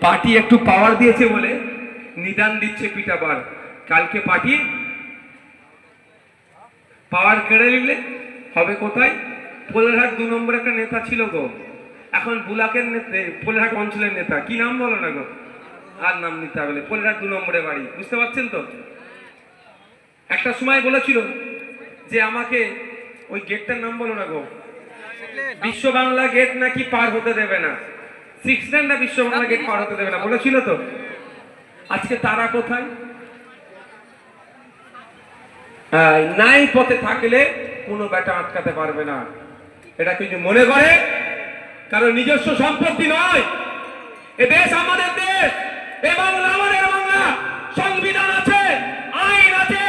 Party একটু পাওয়ার দিয়েছে বলে নিদান দিচ্ছে পিটাবার। কালকে পার্টি পাওয়ার কেড়ে নিলে হবে কোথায়? পোলেরহাট 2 নম্বর একটা নেতা ছিল গো, এখন বুলাকের নেতা, পোলেরহাট অঞ্চলের নেতা, কি নাম বলো না গো, আর নাম নিতে হবে, পোলেরহাট 2 নম্বরে বাড়ি, বুঝতে পারছেন তো? একটা সময় বলেছিল যে আমাকে ওই গেটটার নাম বলো না গো, বিশ্ব বাংলা গেট নাকি পার হতে দেবে না, 6 লেন না বিশ্ব বাংলা গেট পার হতে দেবে না বলেছিল তো। আজকে তারা কোথায়? নাই পথে থাকলে কোনো বেটা আটকাতে পারবে না, এটা কিন্তু মনে করে। কারণ নিজস্ব সম্পত্তি নয়, এ দেশ আমাদের দেশ, এ বাংলা আমাদের বাংলা, সংবিধান আছে, আইন আছে।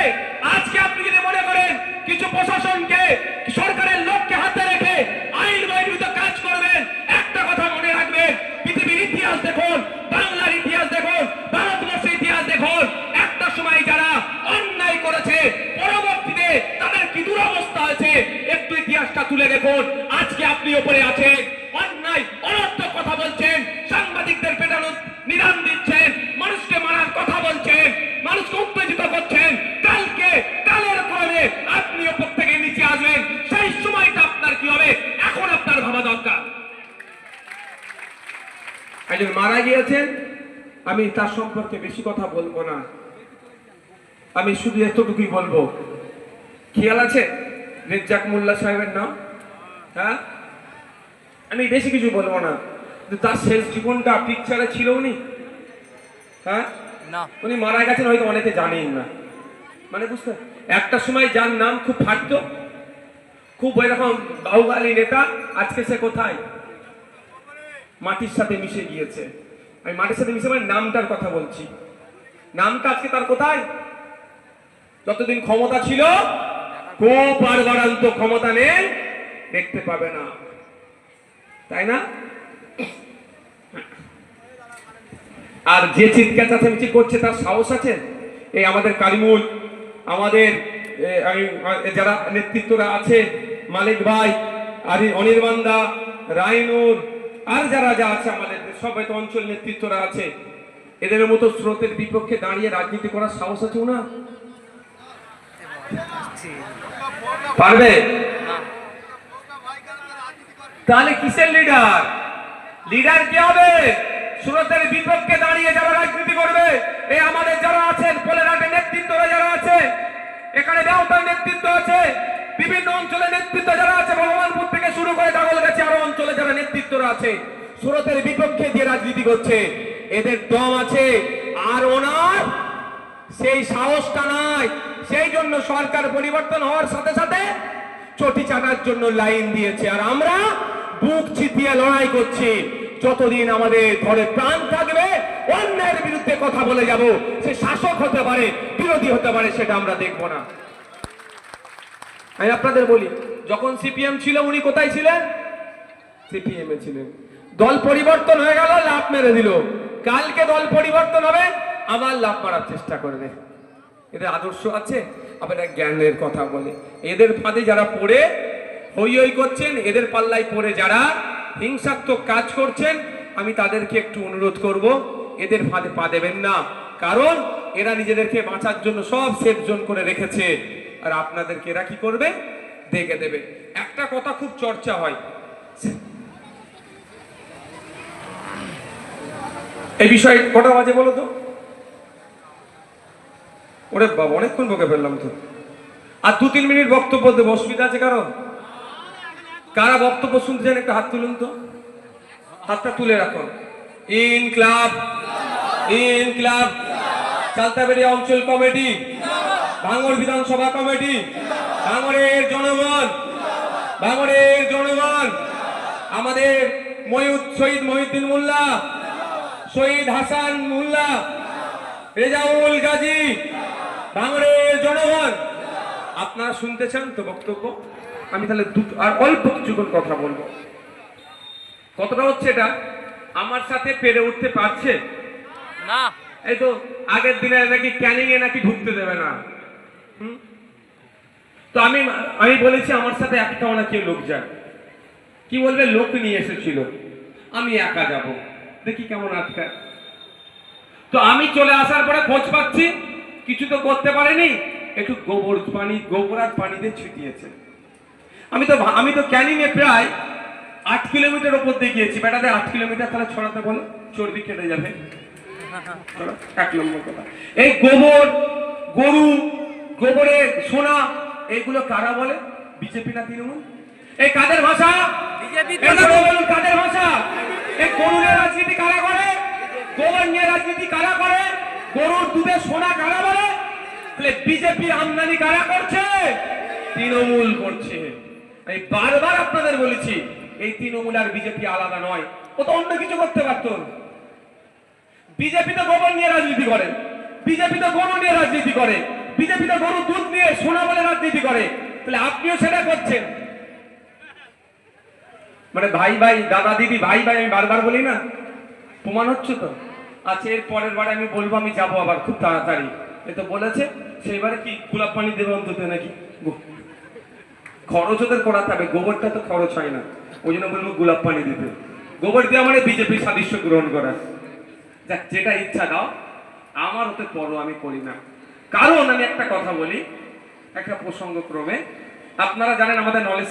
আজকে আপনি যদি মনে করেন কিছু প্রশাসনকে, সরকারের লোককে হাতে রেখে আইন বহির্ভূত কাজ করবেন, একটা কথা মনে রাখবেন, পৃথিবীর ইতিহাস দেখুন, বাংলার ইতিহাস দেখুন, ভারতবর্ষের ইতিহাস দেখুন, একটা সময় যারা অন্যায় করেছে পরবর্তীতে তাদের কি দুরবস্থা আছে একটু ইতিহাসটা তুলে দেখুন। আজকে আপনি উপরে আছেন, অন্যায় অনর্থক কথা বলছেন, সাংবাদিকদের পেটানোর নিদান দিচ্ছেন, মানুষকে মারার কথা বলছেন, মানুষকে উত্তেজিত করছেন, কালের ক্রমে আপনি উপর থেকে নিচে আসবেন, সেই সময়টা আপনার কি হবে এখন আপনার ভাবা দরকার। একজন মারা গিয়েছেন, আমি তার সম্পর্কে বেশি কথা বলবো না, আমি শুধু এতটুকুই বলবো, খেয়াল আছে রেজ্জাক মোল্লা সাহেবের নাম? হ্যাঁ, আমি বেশি কিছু বলবো না, কিন্তু তার শেষ জীবনটা পিকচারে ছিল উনি। হ্যাঁ, উনি মারা গেছেন হয়তো অনেকে জানেন না, মানে বুঝতে, একটা সময় যার নাম খুব ফাটতো, খুব এরকম বাহুবালী নেতা, আজকে সে কোথায়? মাটির সাথে মিশে গিয়েছে। আমি মাটির সাথে মিশে মানে নামটার কথা বলছি, নামটা আজকে তার কোথায়? যতদিন ক্ষমতা ছিল খুব বাড়বাড়ান্ত ক্ষমতা নেই, দেখতে পাবে না, তাই না? আর যে চিৎকার চেঁচামেচি করছে তার সাহস আছে? এই আমাদের কারিমুল, আমাদের যারা নেতৃত্বরা আছে, মালিক ভাই, আর অনির্বাণদা, রাইনুর, আর যারা যা আছে আমাদের সবাই তো অঞ্চল নেতৃত্বরা আছে, এদের মতো স্রোতের বিপক্ষে দাঁড়িয়ে রাজনীতি করার সাহস আছে না? পারবে? তাহলে কিসের লিডার? লিডার কি হবে? স্রোতের বিপক্ষে দাঁড়িয়ে যারা রাজনীতি করবে, এই আমাদের যারা আছেন, পোলেরহাটের নেতৃত্বরা যারা আছে, এখানে দেওতার নেতৃত্ব আছে, বিভিন্ন অঞ্চলের নেতৃত্ব যারা আছে, ভগবানপুর থেকে শুরু করে দাগল গেছে, আরো অঞ্চলে যারা নেতৃত্বরা আছে, স্রোতের বিপক্ষে দিয়ে রাজনীতি করছে, এদের দম আছে, আর ওনার সেই সাহসটা নাই। সেই জন্য সরকার পরিবর্তন হওয়ার সাথে সাথে চটি চাটার জন্য লাইন দিয়েছে, আর আমরা বুক চিতিয়ে লড়াই করছি। যতদিন আমাদের ঘরে প্রাণ থাকবে অন্যায়ের বিরুদ্ধে কথা বলে যাব, সে শাসক হতে পারে, বিরোধী হতে পারে, সেটা আমরা দেখব না। আমি আপনাদের বলি, যখন সিপিএম ছিল উনি কোথায় ছিলেন? সিপিএম এ ছিলেন। দল পরিবর্তন হয়ে গেল, লাভ মেরে দিল, কালকে দল পরিবর্তন হবে, আবার লাভ মারার চেষ্টা করবে। এদের আদর্শ আছে, আবার জ্ঞানের কথা বলে। এদের ফাঁদে যারা পড়ে হই হই করছেন, এদের পাল্লায় পড়ে যারা হিংসাত্মক কাজ করছেন, আমি তাদেরকে একটু অনুরোধ করব, এদের ফাঁদে পা দেবেন না, কারণ এরা নিজেদেরকে বাঁচার জন্য সব সেফ জোন করে রেখেছে, আর আপনাদেরকে এরা কি করবে? দেখে দেবে। একটা কথা খুব চর্চা হয়, এই বিষয়ে কটা বাজে বলো তো? ওরে বাবা, অনেকক্ষণ বকে ফেললাম তো, আর 2-3 মিনিট বক্তব্য দেবো, অসুবিধা আছে কারো? কারা বক্তব্য শুনতে চান একটা হাত তুলুন তো, হাতটা তুলে রাখুন। ইনক্লাব, ইনক্লাব, চালতাবেড়িয়া অঞ্চল কমিটি, ভাঙড় বিধানসভা কমিটি, ভাঙড়ের জনগণ, ভাঙড়ের জনগণ, আমাদের শহীদ মহিউদ্দিন মোল্লা, শহীদ হাসান মোল্লা, রেজাউল গাজী, ভাঙড়ের জনগণ, আপনারা শুনতে চান তো বক্তব্য? আমি তাহলে আর অল্প কিছুক্ষণ কথা বলবো। কতটা হচ্ছে এটা আমার সাথে পেরে উঠতে পারছে না? এই তো আগের দিনে নাকি ক্যানিং এ নাকি ঢুকতে দেবে না, তো আমি বলেছি আমার সাথে একটাও না কেউ লোক যায়, কি বলবে লোক নিয়ে এসেছিল, আমি একা যাব, দেখি কেমন আটকায়। তো আমি চলে আসার পরে খোঁজ পাচ্ছি কিছু তো করতে পারেনি, একটু গোবর আর পানি দিয়ে ছিটিয়েছে। আমি তো ক্যানিং এ প্রায় 8 কিলোমিটার উপর দিয়ে গিয়েছি। বেটাদের 8 কিলোমিটার তাহলে ছড়াতে বলো, চর্বি কেটে যাবে। এক নম্বর কথা, এই গরু, গোবরে সোনা, এইগুলো কারা বলে? বিজেপি না তৃণমূল? এই কাদের ভাষা? কাদের ভাষা? এই গরু নিয়ে রাজনীতি কারা করে? গোবর নিয়ে রাজনীতি কারা করে? গরুর দুধে সোনা কারা বলে? বিজেপির আমদানি কারা করছে? তৃণমূল করছে। আমি বারবার আপনাদের বলেছি, এই তৃণমূল আর বিজেপি আলাদা নয়, ও তো অন্য কিছু করতে পারত। বিজেপি তো গোবর নিয়ে রাজনীতি করে, বিজেপি তো গরু নিয়ে রাজনীতি করে, বিজেপি তো গরু দুধ নিয়ে সোনা বলে রাজনীতি করে। তাহলে আপনিও সেটা করছেন। মানে ভাই ভাই, দাদা দিদি, ভাই ভাই, আমি বারবার বলি না, প্রমাণ হচ্ছে তো। আচ্ছা, এর পরের বারে আমি বলবো আমি যাবো আবার খুব তাড়াতাড়ি। এ তো বলেছে সেইবারে কি গোলাপ পানি দেবে অন্তত নাকি? খরচ ওদের করাতে হবে, গোবরটা তো খরচ হয় না, ওই জন্য বলবো গোলাপ পানি দিতে। গোবর দেওয়া মানে বিজেপির সাদৃশ্য গ্রহণ করা। যাক, যেটা ইচ্ছা দাও, আমার ওতে পরো আমি করি না। কারণ আমি একটা কথা বলি, একটা প্রসঙ্গক্রমে, আপনারা জানেন আমাদের নলেজ